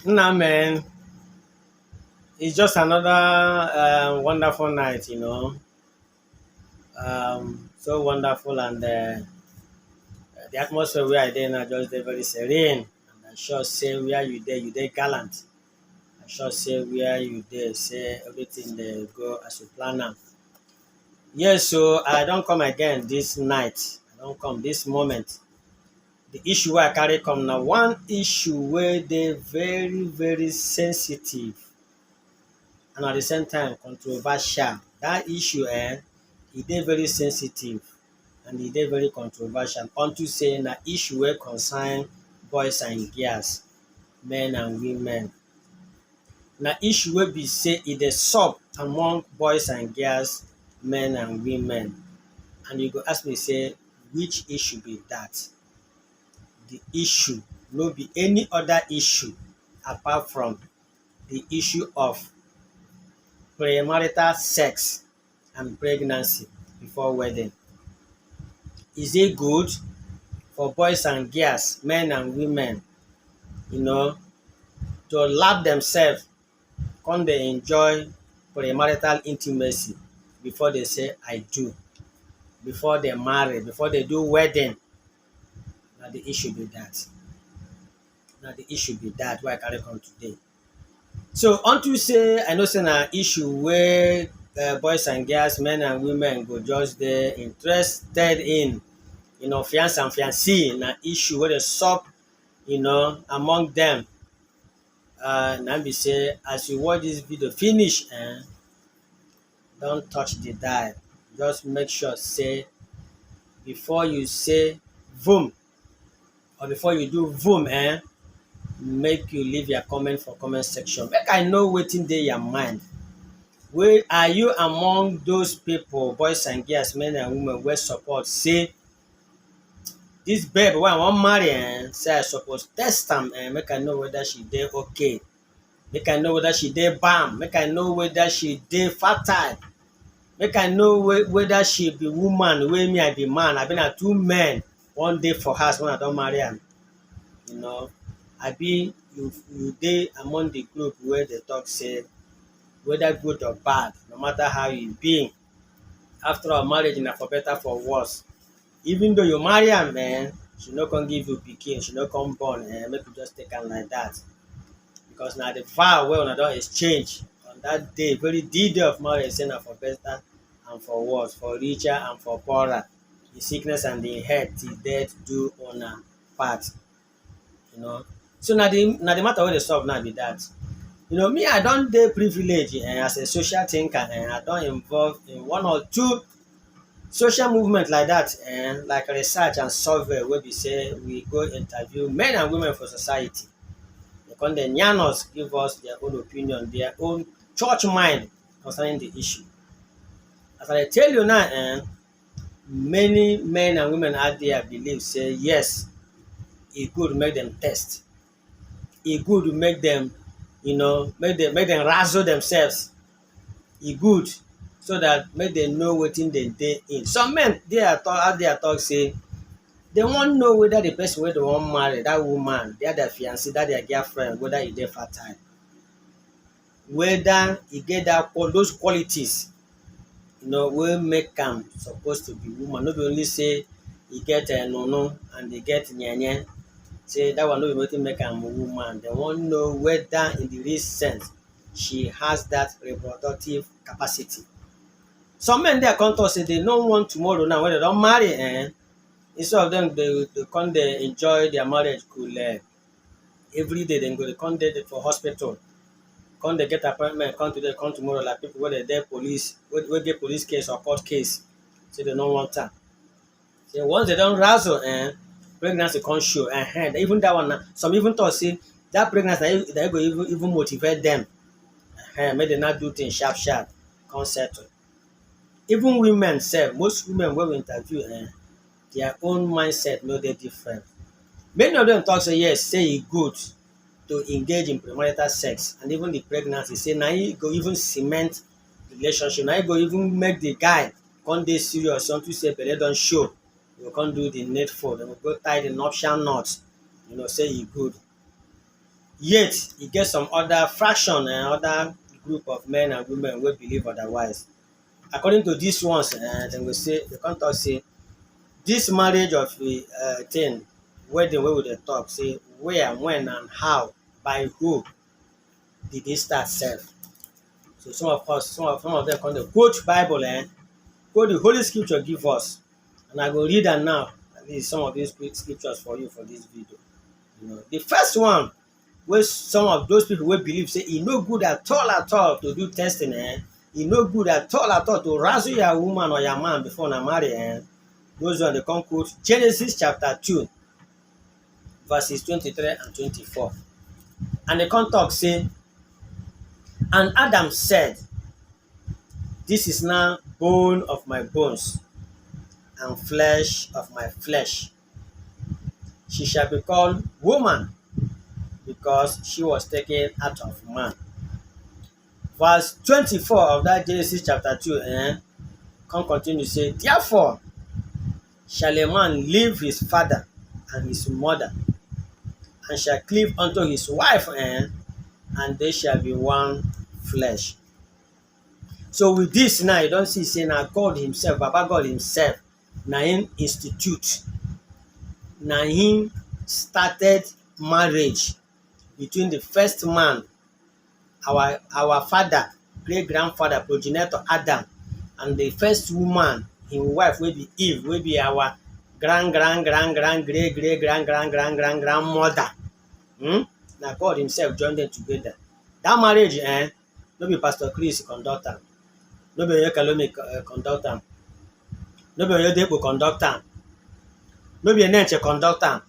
Nah, man, it's just another wonderful night. So wonderful, and the atmosphere where I dey now just dey very serene. And I sure say where you dey gallant. I sure say where you dey say everything dey go as you plan am. Yes, so I don't come again this night. I don't come this moment. The issue wey I carry come na one issue wey dey very very sensitive and at the same time controversial. Dat issue e dey very sensitive and e dey very controversial unto say na issue wey concern boys and girls, men and women. Na issue wey be say e dey sup among boys and girls, men and women. And you go ask me say which issue be dat? The issue no be any other issue apart from the issue of premarital sex and pregnancy before wedding. Is it good for boys and girls, men and women, you know, to lap themselves, come dey enjoy premarital intimacy before they say I do, before they marry, before they do wedding? Na the issue be that. Na the issue be that wey I carry come today. So unto say I know say na issue wey boys and girls, men and women go just dey interested in, fiance and fiancee, na issue wey dey sup, among dem. Na be say as you watch dis video finish, don touch the dial. Just make sure say before you say voom or before you do voom, make you leave your comment for comment section. Make I know wetin dey your mind. Wey are you among those people, boys and girls, men and women, wey support say dis babe wey I wan marry, say I suppose test am, make I know whether she dey okay, make I know whether she dey bam, make I know whether she dey fertile, make I know whether she be woman wey me I be man, abi na two men wan dey for house when I don marry am. Abi you dey among the group wey dey talk say whether good or bad, no matter how e be, after all marriage na for better for worse. Even though you marry am, she no come give you pikin, she no come born, make you just take am like that. Because na the vow wey una don exchange on that day, very day of marriage, say na for better and for worse, for richer and for poorer, the sickness and the health till death do una part. So na the matter wey dey solve now be that. Me I don dey privilege as a social thinker, I don involve in one or two social movement like that, like research and survey wey be say we go interview men and women for society. They come dey yarn us, give us their own opinion, their own church mind concerning the issue. As I dey tell you now, many men and women out there believe say yes, e good make dem test. E good make dem, make dem razzle themselves. E good so that make dem know wetin dem dey in. Some men dey out there talk say dem wan know whether the person wey dem wan marry, that woman, their fiancé, that their girlfriend, whether e dey fertile, whether e get those qualities, wey make am suppose to be woman. No be only say e get nunu and e get nyenye, say that one no be wetin make am woman. Dem wan know whether in the real sense she has that reproductive capacity. Some men dey come talk say they no want tomorrow now when they don marry, instead of them they come dey enjoy their marriage cool. Every day dem go dey come dey for hospital, come dey get appointment, come today, come tomorrow, like people wey dey police, wey get police case or court case, say they no want am. Say once they don razzle, pregnancy come show. Even that one, some even talk say that pregnancy na go even motivate them, make dem not do things sharp sharp, come settle. Even women sef, most women wey we interview, their own mindset no dey different. Many of them talk say yes, say e good to engage in premarital sex, and even the pregnancy, say na e go even cement the relationship, na e go even make the guy come dey serious unto say belle don show. You go come do the needful, dem go go tie the nuptial knot, say e good. Yet e get some other fraction and other group of men and women wey believe otherwise. According to dis ones, dem go say dem come talk say dis marriage of a thing, wedding wey we dey talk, say where, when and how, by who did e start sef. So some of dem come dey quote Bible, quote the Holy Scripture give us, and I go read am now, at least some of these scriptures for you for dis video. The first one wey some of those people wey believe say e no good at all to do testing, e no good at all to razzle your woman or your man before una marry, those one dey come quote Genesis chapter 2 verses 23 and 24, and dey come talk say, and Adam said, this is now bone of my bones and flesh of my flesh. She shall be called woman, because she was taken out of man. Verse 24 of that Genesis chapter 2 come continue to say, therefore shall a man leave his father and his mother, and shall cleave unto his wife, and they shall be one flesh. So with this now, you don't see say na God himself, Baba God himself, na him institute, na him started marriage between the first man, our father, great grandfather, progenitor Adam, and the first woman, him wife wey be Eve, wey be our grand great grandmother. Na God himself join them together. That marriage, no be Pastor Chris conduct am, no be Oyekalome conduct am, no be Oyedepo conduct am, no be Enenche conduct am.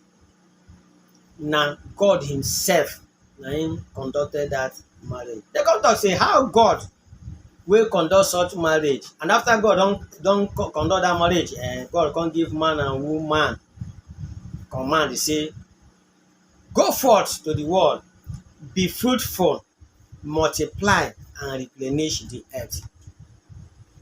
Na God himself na him conducted that marriage. They come talk say how God wey conduct such marriage, and after God don conduct that marriage, God come give man and woman command, say, go forth to the world, be fruitful, multiply and replenish the earth.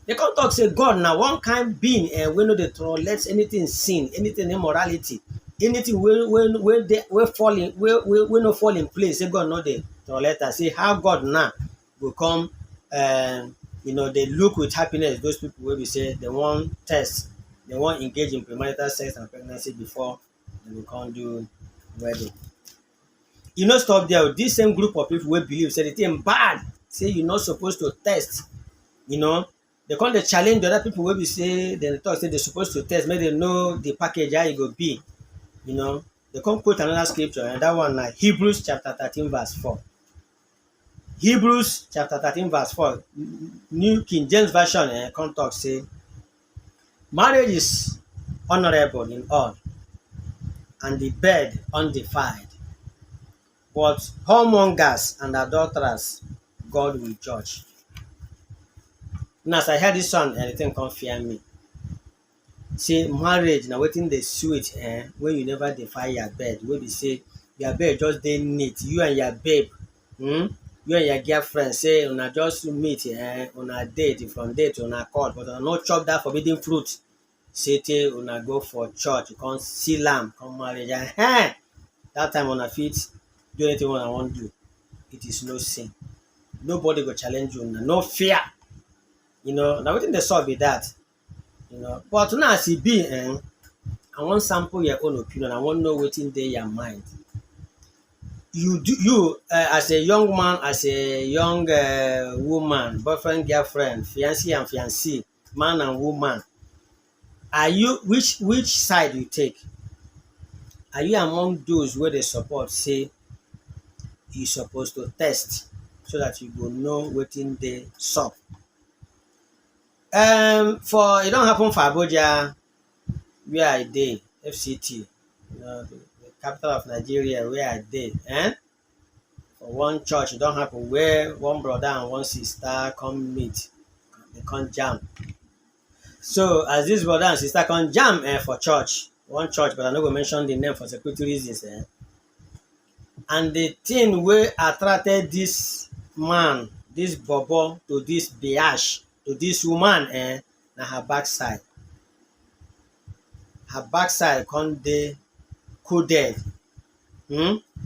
They come talk say God na one kind being wey no dey tolerate anything sin, anything immorality, anything wey no fall in place, say God no dey tolerate am. Say how God now go come dey look with happiness those people wey be say they wan test, they wan engage in premarital sex and pregnancy before they go come do wedding. E no stop there. This same group of people wey believe say the thing bad, say you not supposed to test, they come dey challenge the other people wey be say dem talk say they supposed to test, make dem know the package how e go be. They come quote another scripture, and that one na Hebrews chapter 13 verse 4. Hebrews chapter 13 verse 4, New King James Version, come talk say, marriage is honorable in all, and the bed undefiled, but whoremongers and adulterers God will judge. Now as I heard this one, the thing come fear me. Say marriage na wetin dey sweet, when you never defile your bed, wey be say your bed just dey neat, you and your babe, you and your girlfriend, say una just meet, una date, from date una court, but una no chop that forbidden fruit, say till una go for church, you come seal am, come marriage, that time una fit do anything una wan do. It is no sin. Nobody go challenge you, no fear. Na wetin dey solve be that. But now as e be, I wan sample your own opinion. I wan know wetin dey your mind. You as a young man, as a young woman, boyfriend, girlfriend, fiancé and fiancée, man and woman, are you which side you take? Are you among those wey dey support say you suppose to test so that you go know wetin dey sup? For e don happen for Abuja, where I dey, FCT, the capital of Nigeria, where I dey, for one church e don happen where one brother and one sister come meet, they come jam. So as this brother and sister come jam for church, one church, but I no go mention the name for security reasons, and the thing wey attracted this man, this bobo, to this biatch, to this woman, na her backside. Her backside come dey coded,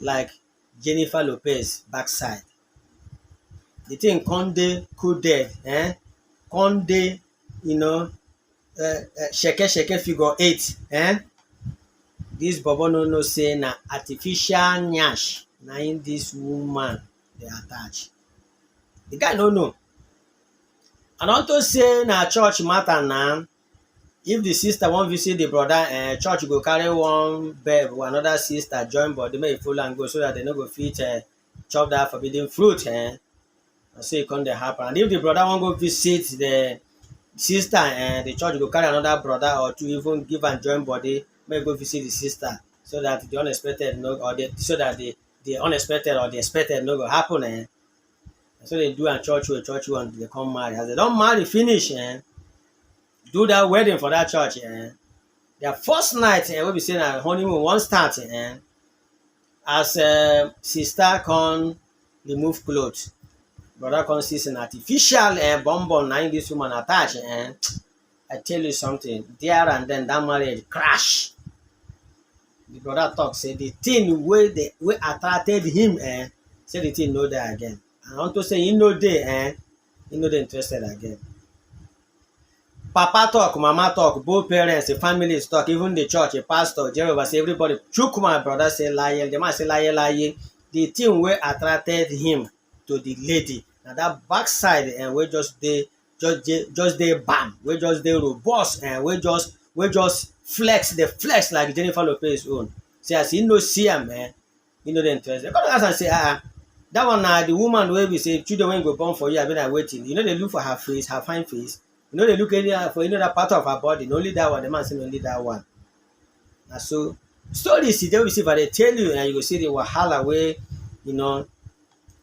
like Jennifer Lopez backside. The thing come dey coded, come dey, sheke figure 8. Dis bobo no know say na artificial nyash na im dis woman dey attach. The guy no know. And unto say na church matter na, if the sister wan visit the brother, church go carry one babe or another sister join body make e follow am go, so that they no go fit chop that forbidden fruit. And so e come dey happen. And if the brother wan go visit the sister, the church go carry another brother or two, even give am join body make e go visit the sister, so that the unexpected no, or the unexpected or the expected no go happen. So they do am church way until they come marry. As they don marry finish, do that wedding for that church, their first night, wey be say na honeymoon wan start, as sister come remove cloth, brother come see say na artificial bonbon na im dis woman attach. I tell you something, there and then that marriage crash. The brother talk say the thing wey attracted him, say the thing no dey again. And unto say he no dey, he no dey interested again. Papa talk, mama talk, both parents, the families talk, even the church, the pastor, Jehovah, say everybody chook. My brother say lie, the man say lie. The thing wey attracted him to the lady, na that backside, wey just dey bam, wey just dey robust, wey just flex like Jennifer Lopez own. Say as he no see am, he no dey interested. Come ask am say, that one na the woman wey be say children wey go born for you, I been waiting. You know they look for her face, her fine face. You know they look for any other part of her body. No only that one. The man say only that one. Na so stories they receive, and they tell you, and you go see the wahala wey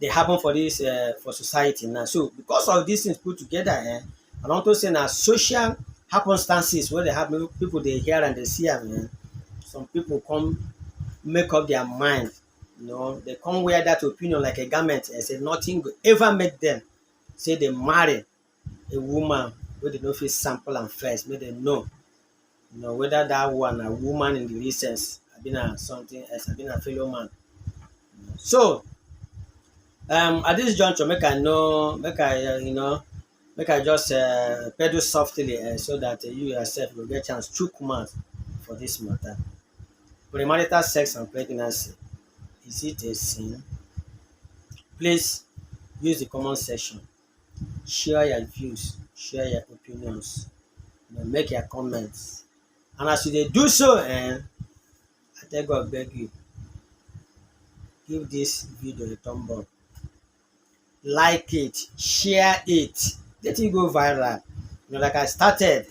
they happen for this for society now. So because of these things put together, and also say na social happenstances where they happen, people they hear and they see am. Some people come make up their mind. They come wear that opinion like a garment and say nothing go ever make them say they marry a woman wey they no fit sample am first, make dem know, whether that one a woman in the essence, I been a something else, I been a fellow man. So at this juncture, make I just pedal softly, so that you yourself will get chance chook mouth for this matter. Premarital sex and pregnancy, is it a sin? Please use the comment section. Share your views, share your opinions, make your comments. And as you dey do so, I tell God beg you, give this video a thumb up, like it, share it, let it go viral. Like I started,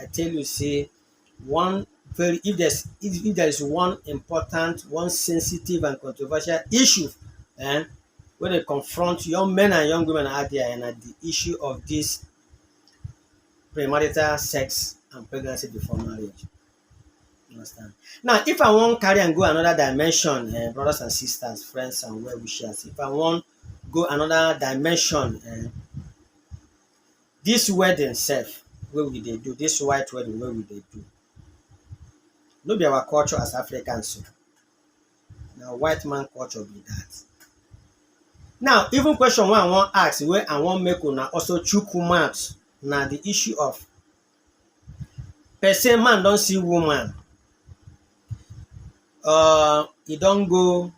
I tell you, say if there is one important, one sensitive and controversial issue, when they confront young men and young women out there, and at the issue of this premarital sex and pregnancy before marriage. You understand? Now, if I want carry and go another dimension, brothers and sisters, friends and well wishers, if I want go another dimension, this wedding self, where we they do, this white wedding, where we they do, no be our culture as Africans. So now white man culture be that. Now, even question one I want ask, where I want make una also chook mouth, na the issue of person man don't see woman, he don't go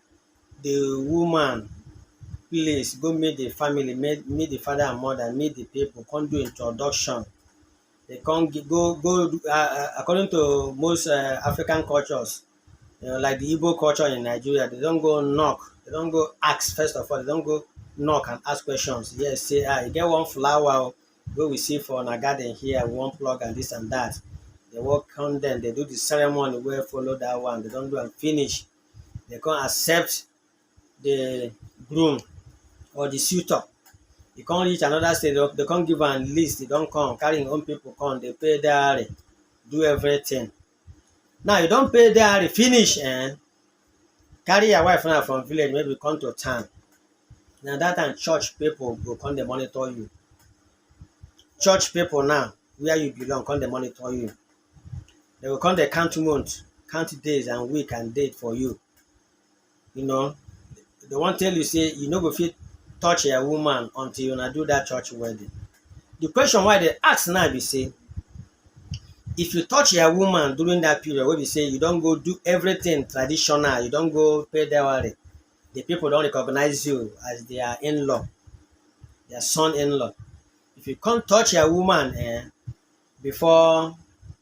the woman place, go meet the family, meet the father and mother, meet the people, come do introduction. They can't go according to most African cultures, like the Igbo culture in Nigeria, they don't go knock, they don't go ask first of all, they don't go knock and ask questions. Yes, say, you get one flower wey we see for a garden here, one plug and this and that. They walk on them, they do the ceremony where follow that one, they don't do and finish. They can't accept the groom or the suitor. You can't reach another stage, they can't give a list, they don't come, carrying own people come, they pay diary, do everything. Now you don't pay diary, finish, carry your wife now from village, maybe come to town. Now that time church people go come they monitor you. Church people now, where you belong, come they monitor you. They will come they count months, count days and week and date for you. They won't tell you say you no go fit touch a woman until you na do that church wedding. The question why they ask now be say, if you touch a woman during that period wey be say you don go do everything traditional, you don go pay dowry, the people don recognize you as their in-law, their son in-law. If you come touch a woman before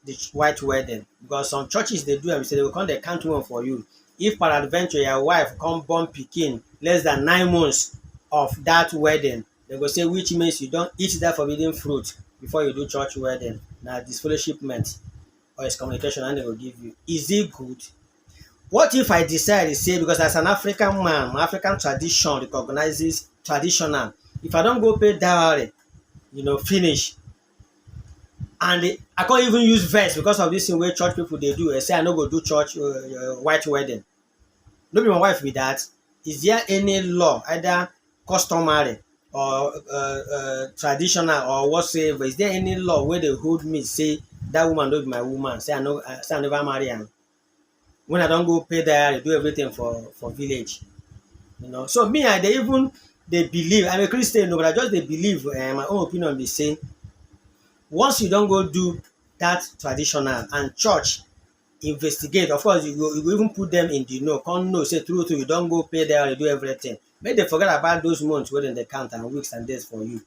the white wedding, because some churches dey do am, say they go come dey count one for you. If peradventure your wife come born pikin less than 9 months of that wedding, they go say which means you don eat that forbidden fruit before you do church wedding. Na disfellowshipment or excommunication and they go give you. Is it good? What if I decide to say, because as an African man, my African tradition recognizes traditional. If I don't go pay dowry, finish, and I can't even use verse because of this thing where church people they do. I say I no go do church white wedding. No be my wife with that. Is there any law, either customary or traditional or whatsoever? Is there any law where they hold me say that woman no be my woman? Say I never marry her. When I don't go pay there, I do everything for village. So me, they believe. I'm a Christian, no, but I just they believe. My own opinion be saying, once you don't go do that traditional and church investigate, of course you go even put them in the know. Come know, say true, you don't go pay there, you do everything. Make they forget about those months within the count and weeks and days for you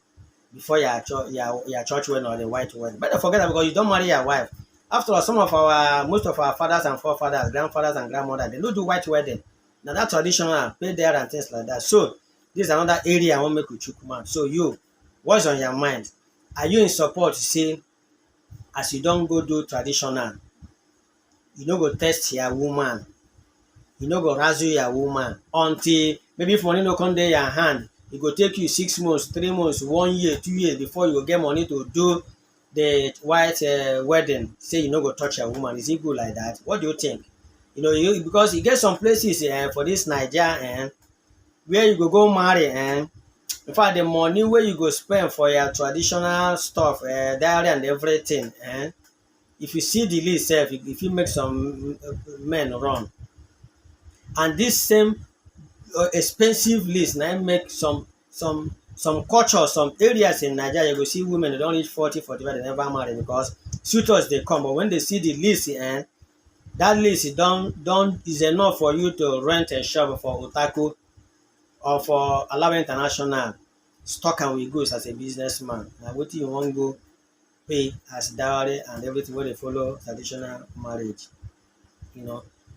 before your church wedding or the white wedding. But they forget that because you don't marry your wife. After all, most of our fathers and forefathers, grandfathers and grandmothers, they don't do white wedding. Now that traditional pay there and things like that. So this is another area I want to make you chook mouth. So what's on your mind? Are you in support to say, as you don't go do traditional, you no go test your woman, you no go razzle your woman until maybe if money no come dey your hand, e go take you 6 months, 3 months, 1 year, 2 years before you go get money to do the white wedding. Say you no go touch your woman. Is it good like that? What do you think? Because you get some places for this Naija where you go marry in fact the money where you go spend for your traditional stuff, dowry and everything, if you see the list sef, if you make some men run. And this same expensive list na im make some culture, some areas in Nigeria, you go see women, they don reach 40, 45, they never marry because suitors dey come. But when they see the list, that list is enough for you to rent a shop for Otaku or for Alaba International, stock am with goods as a businessman. Na wetin you wan go pay as dowry and everything wey dey follow traditional marriage.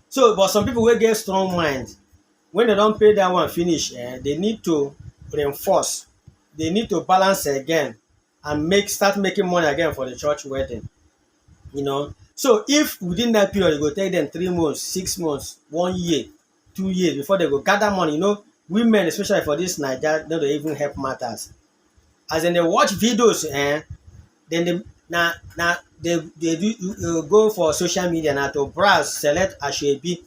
So but some people wey get strong mind, when they don pay that one finish, they need to reinforce, they need to balance again and start making money again for the church wedding. So if within that period, you go take them 3 months, 6 months, 1 year, 2 years before they go gather money. Women, especially for this Naija, no dey even help matters. As in they watch videos, then they do go for social media now to browse, select asoebi.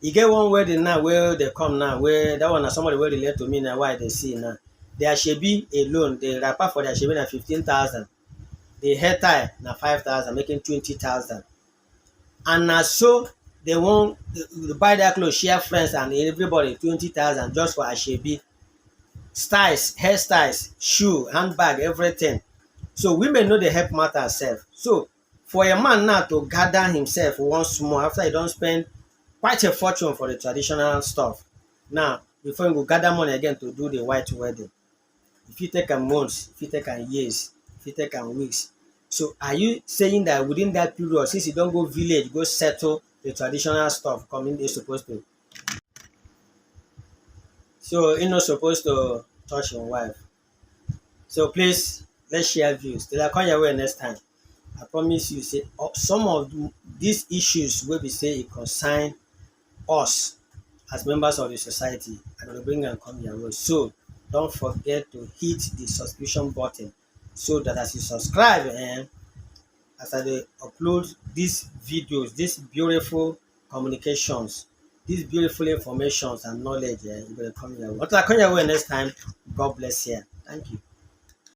E get one wedding now where they come now, where that one na somebody wey relate to me now, why they see now. The asoebi alone, the wrapper for the asoebi na 15,000. The hair tie na 5,000, making 20,000. And na so they want buy that clothes, share friends and everybody 20,000 just for asoebi. Styles, hairstyles, shoe, handbag, everything. So women know dey help matter sef. So for a man now to gather himself once more after he don spend quite a fortune for the traditional stuff, now before he go gather money again to do the white wedding, e fit take am months, e fit take am years, e fit take am weeks. So are you saying that within that period, since you don go village go settle the traditional stuff, coming dey supposed to, so he no supposed to touch your wife? So please, let's share views. Till I come your way next time, I promise you say some of these issues wey be say e concern us as members of the society, I'm going to bring and come your way. So don't forget to hit the subscription button so that as you subscribe, as I dey upload these videos, these beautiful communications, these beautiful informations and knowledge, you're going to come your way. Until I come your way next time, God bless you. Thank you.